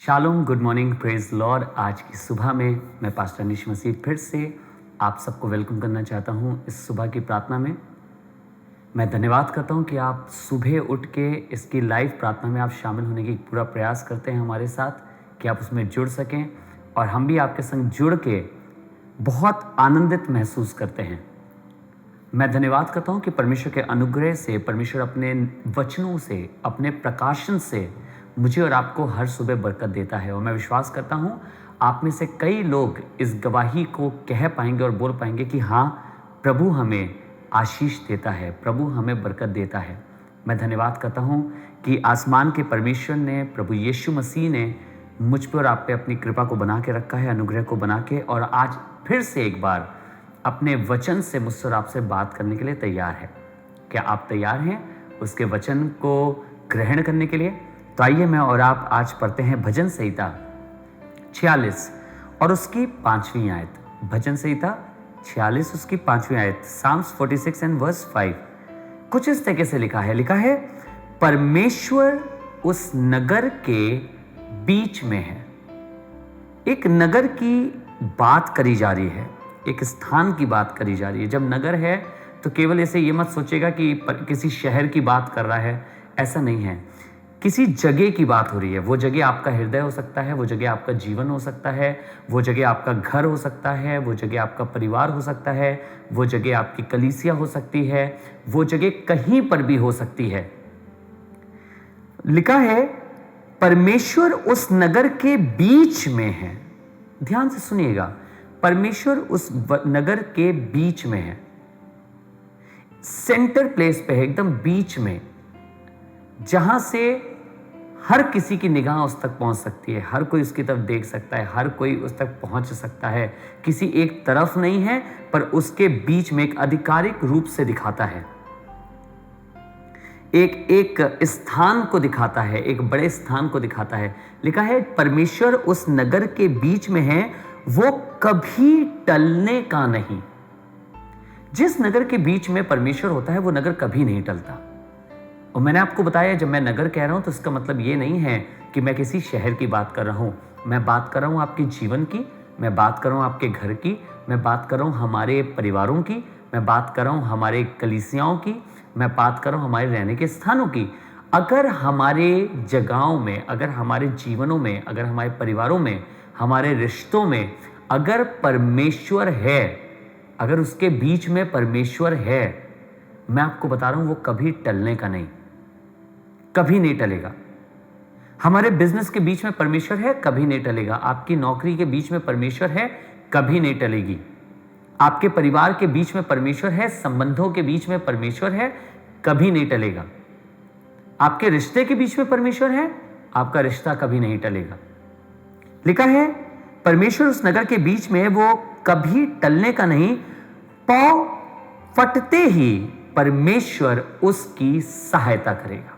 Shalom, good morning, praise Lord. आज की सुबह में मैं पास्टर अनीश मसीह फिर से आप सबको वेलकम करना चाहता हूं। इस सुबह की प्रार्थना में मैं धन्यवाद करता हूं कि आप सुबह उठ के इसकी लाइव प्रार्थना में आप शामिल होने की पूरा प्रयास करते हैं हमारे साथ, कि आप उसमें जुड़ सकें और हम भी आपके संग जुड़ के बहुत आनंदित महसूस करते हैं। मैं धन्यवाद करता हूं कि परमेश्वर के अनुग्रह से, परमेश्वर अपने वचनों से, अपने प्रकाशन से मुझे और आपको हर सुबह बरकत देता है। और मैं विश्वास करता हूं आप में से कई लोग इस गवाही को कह पाएंगे और बोल पाएंगे कि हाँ, प्रभु हमें आशीष देता है, प्रभु हमें बरकत देता है। मैं धन्यवाद करता हूं कि आसमान के परमेश्वर ने, प्रभु यीशु मसीह ने मुझ पर और आप पे अपनी कृपा को बना के रखा है, अनुग्रह को बना के, और आज फिर से एक बार अपने वचन से मुझसे और आपसे बात करने के लिए तैयार है। क्या आप तैयार हैं उसके वचन को ग्रहण करने के लिए? तो आइए मैं और आप आज पढ़ते हैं भजन संहिता 46 और उसकी 5वीं आयत। भजन संहिता 46 उसकी 5वीं आयत, साम्स 46 एंड वर्स 5। कुछ इस तरीके से लिखा है, परमेश्वर उस नगर के बीच में है। एक नगर की बात करी जा रही है, एक स्थान की बात करी जा रही है। जब नगर है तो केवल ऐसे ये मत सोचेगा कि किसी शहर की बात कर रहा है, ऐसा नहीं है। किसी जगह की बात हो रही है। वो जगह आपका हृदय हो सकता है, वो जगह आपका जीवन हो सकता है, वो जगह आपका घर हो सकता है, वो जगह आपका परिवार हो सकता है, वो जगह आपकी कलीसिया हो सकती है, वो जगह कहीं पर भी हो सकती है। लिखा है, परमेश्वर उस नगर के बीच में है। ध्यान से सुनिएगा, परमेश्वर उस नगर के बीच में है, सेंटर प्लेस पे है, एकदम बीच में, जहां से हर किसी की निगाह उस तक पहुंच सकती है, हर कोई उसकी तरफ देख सकता है, हर कोई उस तक पहुंच सकता है। किसी एक तरफ नहीं है, पर उसके बीच में एक आधिकारिक रूप से दिखाता है, एक स्थान को दिखाता है, एक बड़े स्थान को दिखाता है। लिखा है, परमेश्वर उस नगर के बीच में है, वो कभी टलने का नहीं। जिस नगर के बीच में परमेश्वर होता है वो नगर कभी नहीं टलता। और मैंने आपको बताया, जब मैं नगर कह रहा हूं तो इसका मतलब ये नहीं है कि मैं किसी शहर की बात कर रहा हूं। मैं बात कर रहा हूं आपके जीवन की, मैं बात कर रहा हूं आपके घर की, मैं बात कर रहा हूं हमारे परिवारों की, मैं बात कर रहा हूं हमारे कलीसियाओं की, मैं बात कर रहा हूं हमारे रहने के स्थानों की। अगर हमारे जगहों में, अगर हमारे जीवनों में, अगर हमारे परिवारों में, हमारे रिश्तों में अगर परमेश्वर है, अगर उसके बीच में परमेश्वर है, मैं आपको बता रहा हूं वो कभी टलने का नहीं, कभी नहीं टलेगा। हमारे बिजनेस के बीच में परमेश्वर है, कभी नहीं टलेगा। आपकी नौकरी के बीच में परमेश्वर है, कभी नहीं टलेगी। आपके परिवार के बीच में परमेश्वर है, संबंधों के बीच में परमेश्वर है, कभी नहीं टलेगा। आपके रिश्ते के बीच में परमेश्वर है, आपका रिश्ता कभी नहीं टलेगा। लिखा है, परमेश्वर उस नगर के बीच में है, वो कभी टलने का नहीं। पांव फटते ही परमेश्वर उसकी सहायता करेगा।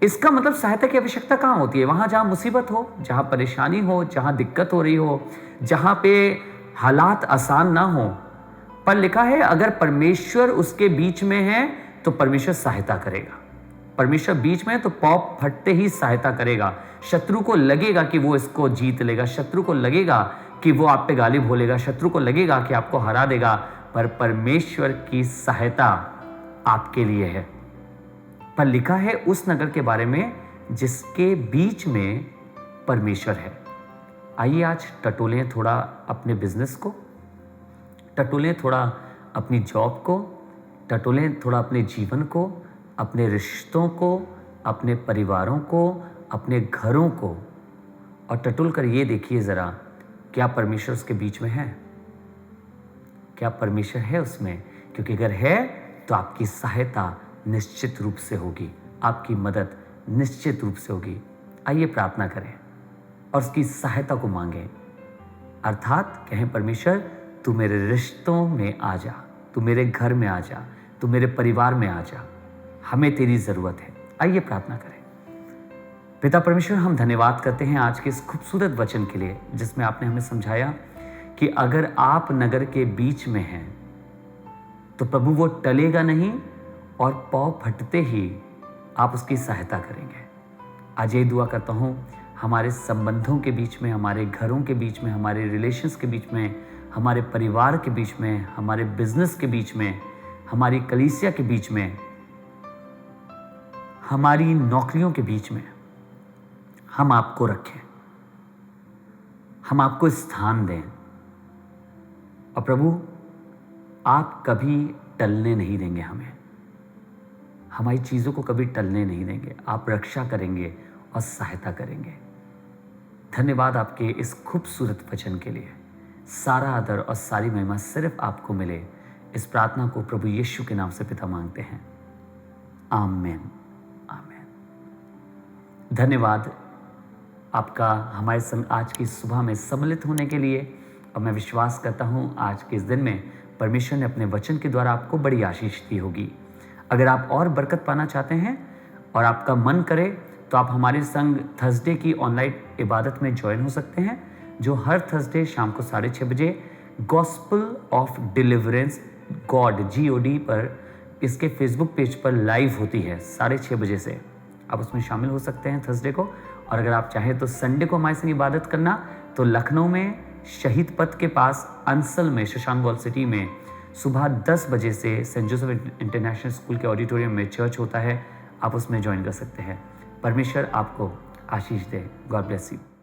इसका मतलब सहायता की आवश्यकता कहां होती है? वहां जहां मुसीबत हो, जहां परेशानी हो, जहां दिक्कत हो रही हो, जहां पे हालात आसान ना हो। पर लिखा है, अगर परमेश्वर उसके बीच में है तो परमेश्वर सहायता करेगा। परमेश्वर बीच में है तो पांव फटते ही सहायता करेगा। शत्रु को लगेगा कि वो इसको जीत लेगा, शत्रु को लगेगा कि वो आप पे गालिब हो लेगा, शत्रु को लगेगा कि आपको हरा देगा, पर परमेश्वर की सहायता आपके लिए है। पर लिखा है उस नगर के बारे में जिसके बीच में परमेश्वर है। आइए आज टटोलें थोड़ा अपने बिजनेस को, टटोलें थोड़ा अपनी जॉब को, टटोलें थोड़ा अपने जीवन को, अपने रिश्तों को, अपने परिवारों को, अपने घरों को, और टटोल कर ये देखिए जरा, क्या परमेश्वर उसके बीच में है? क्या परमेश्वर है उसमें? क्योंकि अगर है तो आपकी सहायता निश्चित रूप से होगी, आपकी मदद निश्चित रूप से होगी। आइए प्रार्थना करें और उसकी सहायता को मांगें, अर्थात कहें, परमेश्वर तू मेरे रिश्तों में आ जा, तू मेरे घर में आ जा, तू मेरे परिवार में आ जा, हमें तेरी जरूरत है। आइए प्रार्थना करें। पिता परमेश्वर, हम धन्यवाद करते हैं आज के इस खूबसूरत वचन के लिए, जिसमें आपने हमें समझाया कि अगर आप नगर के बीच में हैं तो प्रभु वो टलेगा नहीं, और पांव फटते ही आप उसकी सहायता करेंगे। आज यही दुआ करता हूं, हमारे संबंधों के बीच में, हमारे घरों के बीच में, हमारे रिलेशंस के बीच में, हमारे परिवार के बीच में, हमारे बिजनेस के बीच में, हमारी कलीसिया के बीच में, हमारी नौकरियों के बीच में हम आपको रखें, हम आपको स्थान दें। और प्रभु, आप कभी टलने नहीं देंगे हमें, हमारी चीज़ों को कभी टलने नहीं देंगे। आप रक्षा करेंगे और सहायता करेंगे। धन्यवाद आपके इस खूबसूरत वचन के लिए। सारा आदर और सारी महिमा सिर्फ आपको मिले। इस प्रार्थना को प्रभु यीशु के नाम से पिता मांगते हैं, आमीन, आमीन। धन्यवाद आपका हमारे संग आज की सुबह में सम्मिलित होने के लिए। और मैं विश्वास करता हूँ आज के इस दिन में परमेश्वर ने अपने वचन के द्वारा आपको बड़ी आशीष दी होगी। अगर आप और बरकत पाना चाहते हैं और आपका मन करे तो आप हमारे संग थर्सडे की ऑनलाइन इबादत में ज्वाइन हो सकते हैं, जो हर थर्सडे शाम को 6:30 बजे gospel of deliverance God GOD पर इसके फेसबुक पेज पर लाइव होती है 6:30 बजे से। आप उसमें शामिल हो सकते हैं थर्सडे को। और अगर आप चाहें तो संडे को हमारे संग इबादत करना, तो लखनऊ में शहीद पथ के पास अंसल में शशांक वॉल सिटी में सुबह 10 बजे से सेंट जोसेफ इंटरनेशनल स्कूल के ऑडिटोरियम में चर्च होता है। आप उसमें ज्वाइन कर सकते हैं। परमेश्वर आपको आशीष दे। God bless you.